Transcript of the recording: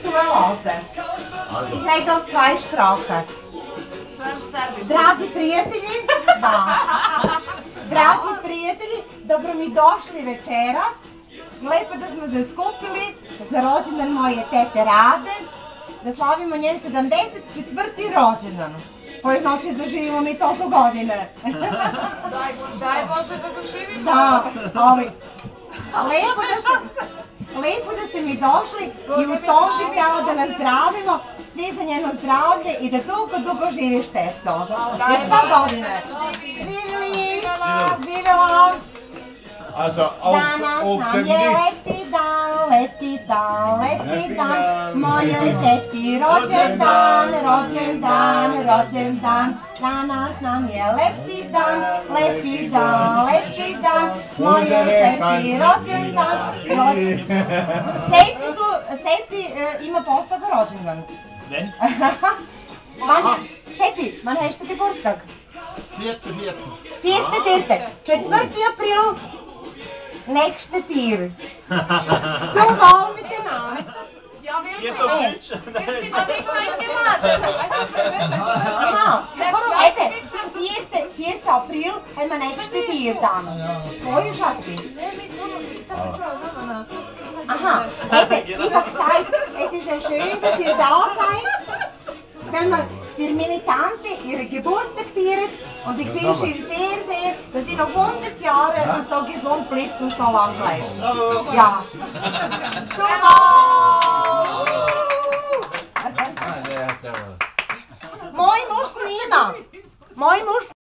zuhören. Ich rede auf 2 Sprachen. Dragi prijatelji, dragi prijatelji, dobro mi došli večeras. Lepo da smo se skupili za rođendan moje tete Rade, da slavimo njen 74. rođendan. Koji znači da živimo mi toliko godine. Daj Bože da doživimo. Da, lepo da ste mi došli i u tom bih htjela da nas zdravimo, svi za njeno zdravlje i da dugo živiš, testo. Jer 100 godine. Živjeli! Živjela! Danas nam je lepi dan, lepi dan, lepi dan, mojoj teti rođendan, rođendan, rođendan. Danas nam je lepi dan, lepi dan, lepi dan, mojoj teti rođendan. Seppi ima postoga rođendan. Den? Seppi, man hast du Geburtstag? 4. 4. April. Nächste 4. So mal miteinander. Ja, Geht wirklich. doch nicht. Wir sind doch nicht eingeladen. Aha, eben, 4. April haben wir nächste 4 dann. Wo ist Schatzi? Aha, eben, ich habe gesagt, es ist ja schön, dass ihr da seid. Wenn wir für meine Tante ihren Geburtstag feiern und ich wünsche ihr sehr, dass sie noch 100 Jahre und so gesund bleibt und so lang bleibt. Ja. Super! Moj muž snima! Moj muž